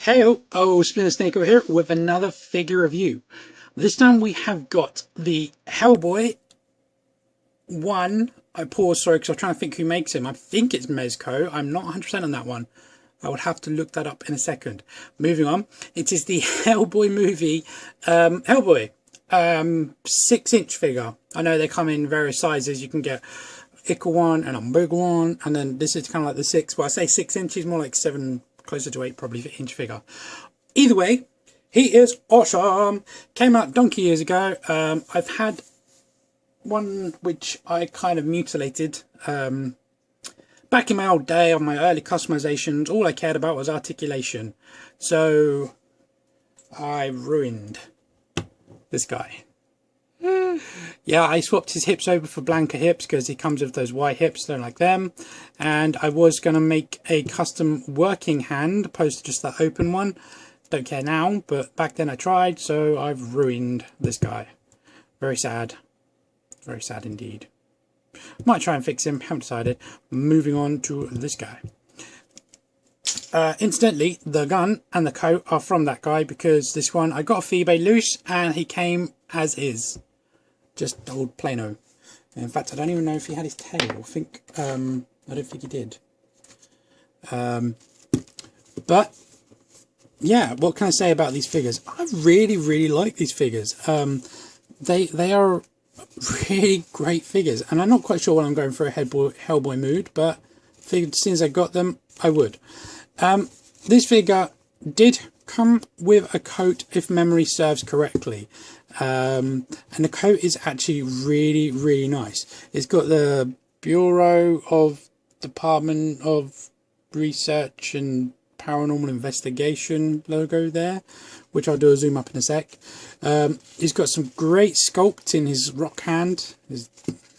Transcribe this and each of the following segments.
Hey, Splinter Snake over here with another figure review. This time we have got the Hellboy one. I paused, sorry, because I was trying to think who makes him. I think it's Mezco. I'm not 100% on that one. I would have to look that up in a second. Moving on, it is the Hellboy movie, Hellboy, 6-inch figure. I know they come in various sizes. You can get ickle one and a big one, and then this is kind of like the 6. Well, I say 6 inches, more like 7, closer to 8 probably, inch figure. Either way, he is awesome. Came out donkey years ago. I've had one which I kind of mutilated back in my old day on my early customizations. All I cared about was articulation, so I ruined this guy. Yeah, I swapped his hips over for blanker hips because he comes with those white hips, don't like them. And I was going to make a custom working hand opposed to just that open one. Don't care now, but back then I tried, so I've ruined this guy. Very sad. Very sad indeed. Might try and fix him, haven't decided. Moving on to this guy. Incidentally, the gun and the coat are from that guy because this one I got off eBay loose and he came as is. Just old Plano. In fact, I don't even know if he had his tail. I don't think he did. But yeah, what can I say about these figures? I really like these figures. They are really great figures, and I'm not quite sure when I'm going for a Hellboy mood, but figured as soon as I got them, I would. This figure did come with a coat, if memory serves correctly. And the coat is actually really nice. It's got the Bureau of Department of Research and Paranormal Investigation logo there, which I'll do a zoom up in a sec. He's got some great sculpt in his rock hand, his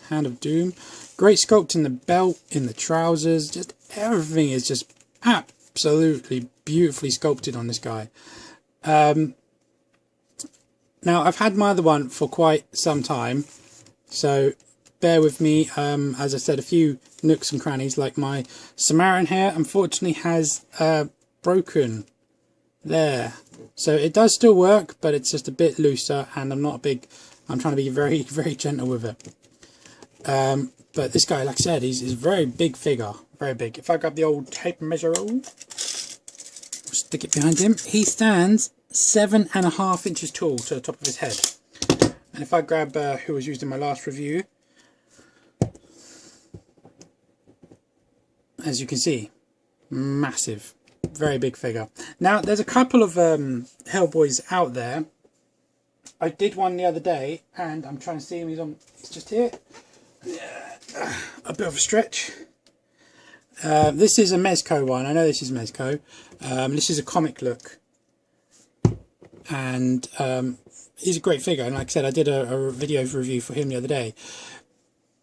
hand of doom. Great sculpt in the belt, in the trousers. Just everything is just absolutely beautifully sculpted on this guy. Now, I've had my other one for quite some time, so bear with me. As I said, a few nooks and crannies, like my Samaritan hair, unfortunately has broken there. So it does still work, but it's just a bit looser, and I'm trying to be very gentle with it. But this guy, like I said, he's a very big figure, very big. If I grab the old tape measure roll, stick it behind him, he stands 7.5 inches tall to the top of his head. And if I grab who was used in my last review, as you can see, massive, very big figure. Now there's a couple of Hellboys out there. I did one the other day, and I'm trying to see him. He's just here. A bit of a stretch. This is a Mezco one. I know this is Mezco. This is a comic look. And he's a great figure, and like I said, I did a video review for him the other day,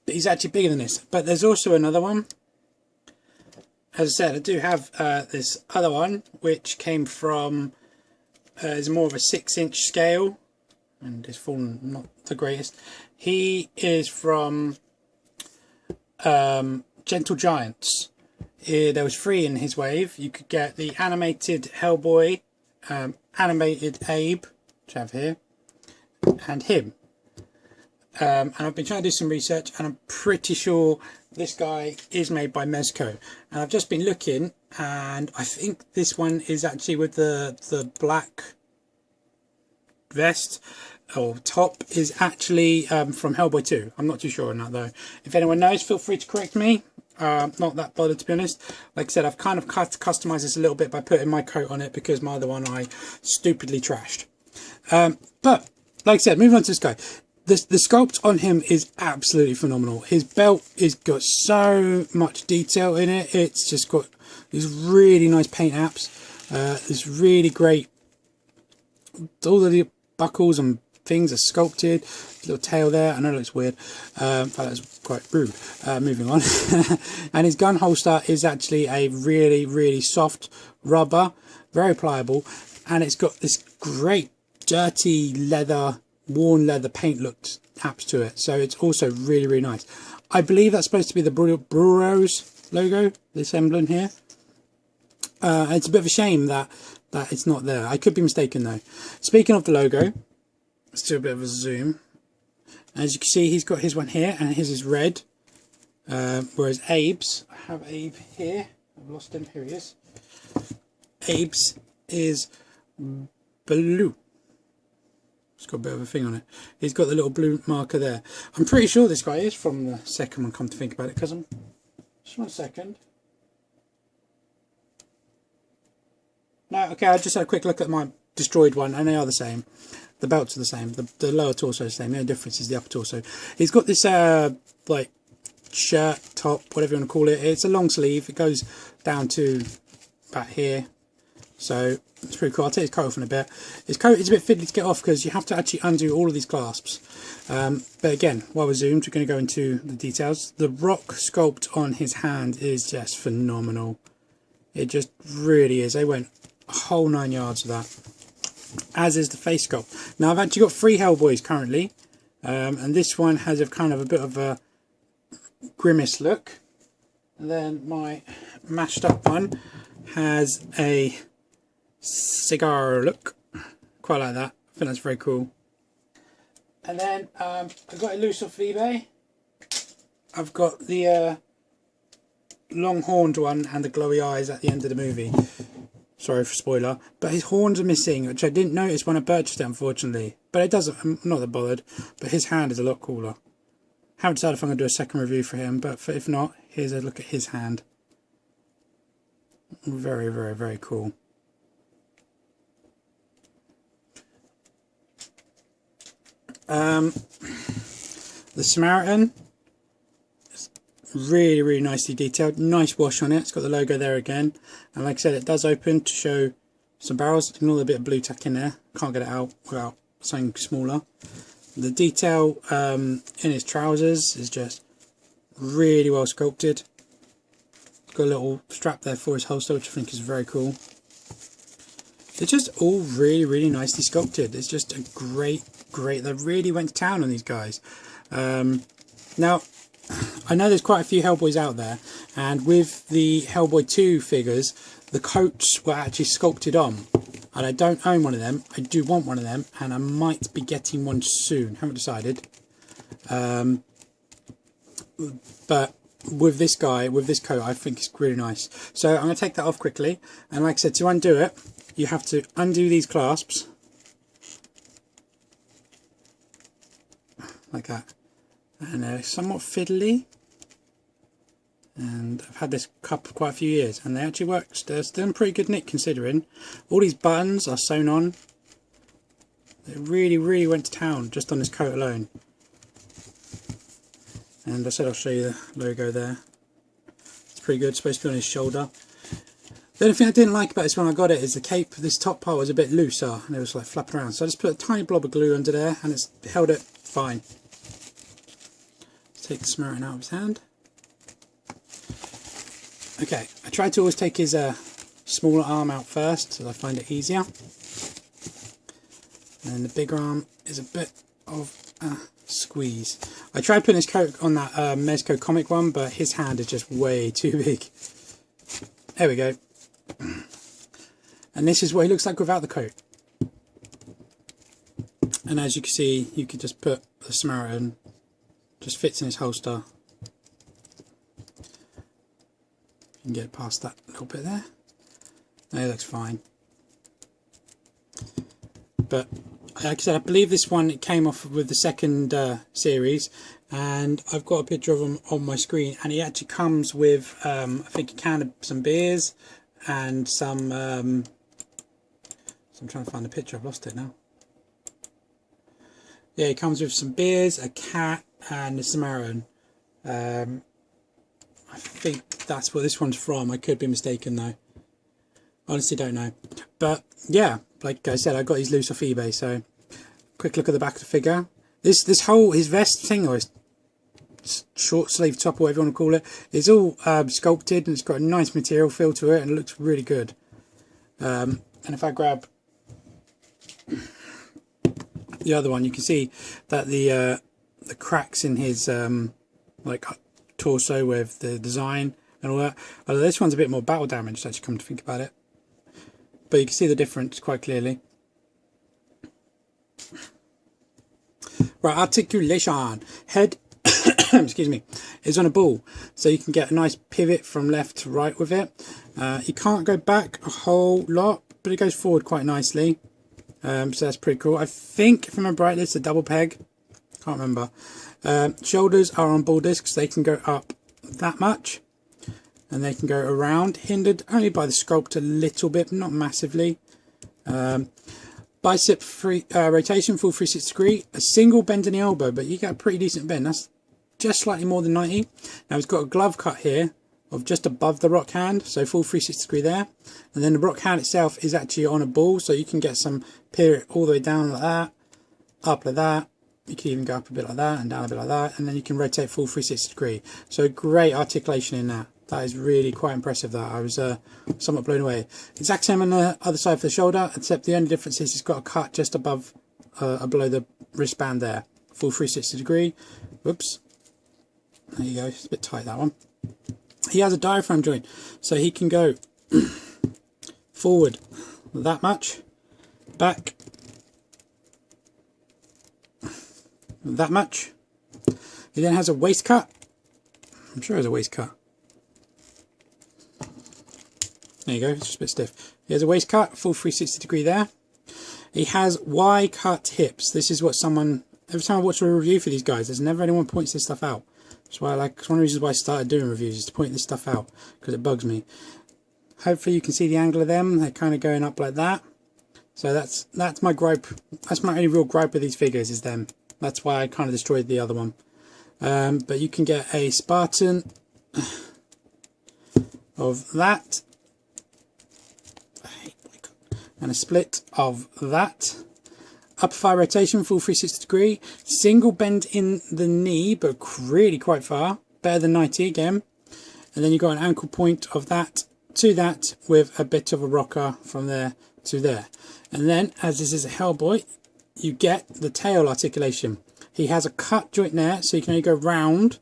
but he's actually bigger than this. But there's also another one. As I said, I do have this other one which came from is more of a 6-inch scale, and it's fallen not the greatest. He is from Gentle Giants. There was 3 in his wave. You could get the animated Hellboy, animated Abe, which I have here, and him. And I've been trying to do some research, and I'm pretty sure this guy is made by Mezco. And I've just been looking, and I think this one is actually with the black vest or top is actually from Hellboy 2. I'm not too sure on that though. If anyone knows, feel free to correct me. Not that bothered, to be honest. Like I said, I've kind of customized this a little bit by putting my coat on it because my other one I stupidly trashed. But like I said, moving on to this guy, the sculpt on him is absolutely phenomenal. His belt has got so much detail in it. It's just got these really nice paint apps. This really great, all of the buckles and things are sculpted. Little tail there. I know it looks weird, but that's quite rude. Moving on. And his gun holster is actually a really soft rubber, very pliable, and it's got this great dirty leather, worn leather paint look apps to it. So it's also really nice. I believe that's supposed to be the Bureau's logo, this emblem here. It's a bit of a shame that that it's not there. I could be mistaken though. Speaking of the logo, let's do a bit of a zoom. As you can see, he's got his one here, and his is red. Whereas Abe's, I have Abe here. I've lost him. Here he is. Abe's is blue. It's got a bit of a thing on it. He's got the little blue marker there. I'm pretty sure this guy is from the second one, come to think about it, because I'm... Just 1 second. No, okay, I just had a quick look at my destroyed one, and they are the same. The belts are the same. The lower torso is the same. The only difference is the upper torso. He's got this, like, shirt, top, whatever you want to call it. It's a long sleeve. It goes down to about here. So it's pretty cool. I'll take his coat off in a bit. His coat is a bit fiddly to get off because you have to actually undo all of these clasps. But again, while we're zoomed, we're going to go into the details. The rock sculpt on his hand is just phenomenal. It just really is. They went a whole 9 yards with that. As is the face sculpt. Now I've actually got 3 Hellboys currently. And this one has a kind of a bit of a grimace look. And then my mashed up one has a cigar look, quite like that. I think that's very cool. And then I got it loose off eBay. I've got the long horned one and the glowy eyes at the end of the movie. Sorry for spoiler, but his horns are missing, which I didn't notice when I purchased it, unfortunately. But it doesn't. I'm not that bothered. But his hand is a lot cooler. Haven't decided if I'm going to do a second review for him, but if not, here's a look at his hand. Very, very, very cool. The Samaritan is really, really nicely detailed. Nice wash on it. It's got the logo there again. And like I said, it does open to show some barrels. Ignore the bit of blue tack in there. Can't get it out without something smaller. The detail in his trousers is just really well sculpted. Got a little strap there for his holster, which I think is very cool. It's just all really, really nicely sculpted. It's just a great, they really went to town on these guys. Now, I know there's quite a few Hellboys out there, and with the Hellboy 2 figures, the coats were actually sculpted on. And I don't own one of them. I do want one of them, and I might be getting one soon. Haven't decided. But with this guy, with this coat, I think it's really nice. So I'm going to take that off quickly. And like I said, to undo it, you have to undo these clasps. Like that. And they're somewhat fiddly. And I've had this cup for quite a few years, and they actually work. They're still in pretty good nick considering. All these buttons are sewn on. They really, really went to town just on this coat alone. And I said I'll show you the logo there. It's pretty good. It's supposed to be on his shoulder. The only thing I didn't like about this when I got it is the cape. This top part was a bit looser, and it was like flapping around. So I just put a tiny blob of glue under there, and it's held it fine. Let's take the Samaritan out of his hand. Okay, I try to always take his smaller arm out first, so I find it easier. And then the bigger arm is a bit of a squeeze. I tried putting his coat on that Mezco comic one, but his hand is just way too big. There we go. And this is what he looks like without the coat. And as you can see, you could just put the Samaritan, just fits in his holster. You can get past that little bit there. No, it looks fine. But like I said, I believe this one came off with the second series, and I've got a picture of him on my screen, and he actually comes with I think a can of some beers and some so I'm trying to find the picture, I've lost it now. Yeah, he comes with some beers, a cat, and a Samaritan. I think that's what this one's from. I could be mistaken though. Honestly don't know. But yeah, like I said, I got these loose off eBay, so quick look at the back of the figure. This whole, his vest thing, or his short sleeve top, or whatever you want to call it, is all sculpted, and it's got a nice material feel to it, and it looks really good. And if I grab the other one, you can see that the cracks in his like torso with the design and all that. Although this one's a bit more battle damaged, actually, come to think about it. but you can see the difference quite clearly. Right, articulation. Head, excuse me, is on a ball, so you can get a nice pivot from left to right with it. You can't go back a whole lot, but it goes forward quite nicely. So that's pretty cool. I think, if I remember right, it's a double peg. Can't remember. Shoulders are on ball discs. They can go up that much, and they can go around, hindered only by the sculpt a little bit, not massively. Bicep rotation, full 360 degree, a single bend in the elbow, but you get a pretty decent bend. That's just slightly more than 90. Now it's got a glove cut here of just above the rock hand, so full 360 degree there. And then the rock hand itself is actually on a ball, so you can get some pivot all the way down like that, up like that. You can even go up a bit like that and down a bit like that, and then you can rotate full 360 degree. So great articulation in that. That is really quite impressive. That I was somewhat blown away. Exact same on the other side for the shoulder, except the only difference is it's got a cut just above, below the wristband there. Full 360 degree. Whoops. There you go. It's a bit tight, that one. He has a diaphragm joint, so he can go forward that much, back that much. He then has a waist cut. I'm sure he has a waist cut. There you go, it's just a bit stiff. He has a waist cut, full 360 degree there. He has Y cut hips. This is what someone, every time I watch a review for these guys, there's never anyone points this stuff out. That's why it's one of the reasons why I started doing reviews, is to point this stuff out, because it bugs me. Hopefully you can see the angle of them. They're kind of going up like that. So that's my gripe. That's my only real gripe with these figures, is them. That's why I kind of destroyed the other one. But you can get a Spartan of that, and a split of that. Upper thigh rotation, full 360 degree. Single bend in the knee, but really quite far. Better than 90 again. And then you've got an ankle point of that to that, with a bit of a rocker from there to there. And then, as this is a Hellboy, you get the tail articulation. He has a cut joint there, so you can only go round.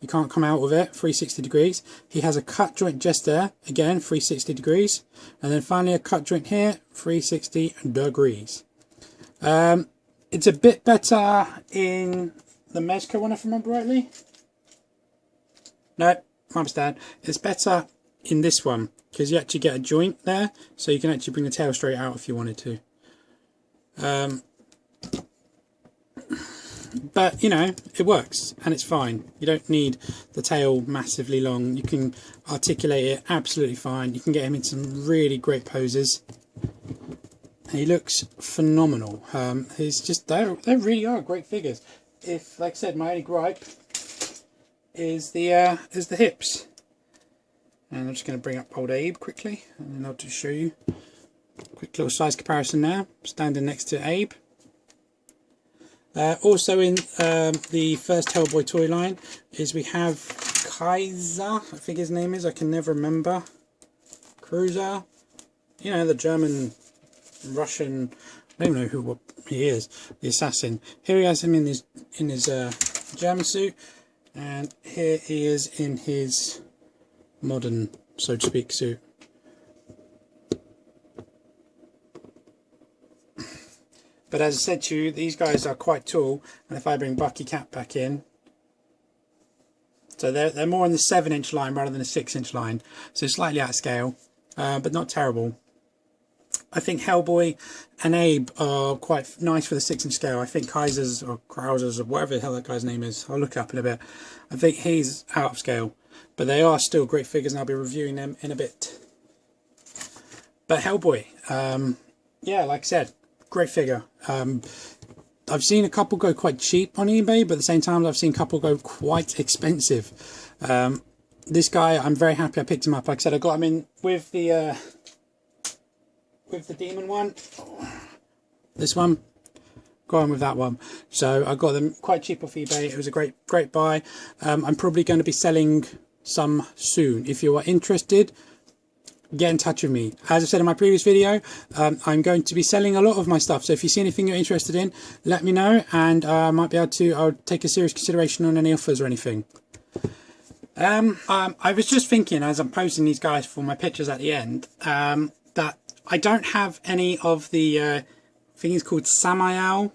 You can't come out of it, 360 degrees. He has a cut joint just there, again, 360 degrees. And then finally a cut joint here, 360 degrees. It's a bit better in the Mezco one, if I remember rightly. No, my mistake. It's better in this one, because you actually get a joint there, so you can actually bring the tail straight out if you wanted to. But, you know, it works and it's fine. You don't need the tail massively long. You can articulate it absolutely fine. You can get him in some really great poses. He looks phenomenal. He's just, they really are great figures. If, like I said, my only gripe is the hips. And I'm just going to bring up old Abe quickly, and then I'll just show you a quick little size comparison now, standing next to Abe. Also in the first Hellboy toy line is we have Kaiser, I think his name is, I can never remember. Cruiser, you know, the German, Russian, I don't know what he is, the assassin. Here he has him in his German suit, and here he is in his modern, so to speak, suit. But as I said to you, these guys are quite tall, and if I bring Bucky Cat back in, so they're more on the 7-inch line rather than a 6-inch line, so slightly out of scale, but not terrible. I think Hellboy and Abe are quite nice for the 6-inch scale. I think Kaiser's or Krauser's or whatever the hell that guy's name is, I'll look it up in a bit. I think he's out of scale, but they are still great figures, and I'll be reviewing them in a bit. But Hellboy, yeah, like I said, great figure. I've seen a couple go quite cheap on eBay, but at the same time I've seen a couple go quite expensive. This guy, I'm very happy I picked him up. Like I said, I got him in with the demon one. This one, got him with that one. So I got them quite cheap off eBay. It was a great buy. I'm probably going to be selling some soon. If you are interested, get in touch with me. As I said in my previous video, I'm going to be selling a lot of my stuff, so if you see anything you're interested in, let me know, and I might be able to, I'll take a serious consideration on any offers or anything. I was just thinking, as I'm posting these guys for my pictures at the end, that I don't have any of the, I think he's called Samuel,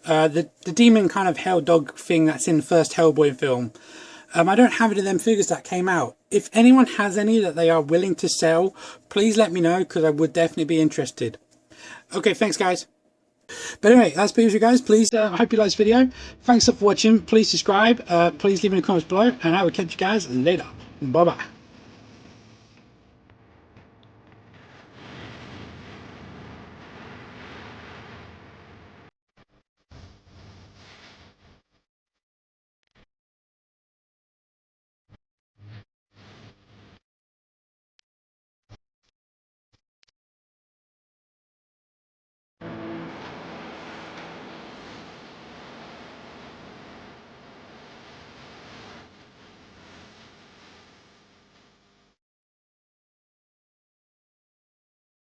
the demon kind of hell dog thing that's in the first Hellboy film. I don't have any of them figures that came out. If anyone has any that they are willing to sell, please let me know, because I would definitely be interested. Okay, thanks guys. But anyway, that's it, you guys. Please, I hope you liked this video. Thanks for watching. Please subscribe. Please leave in the comments below, and I will catch you guys later. Bye bye.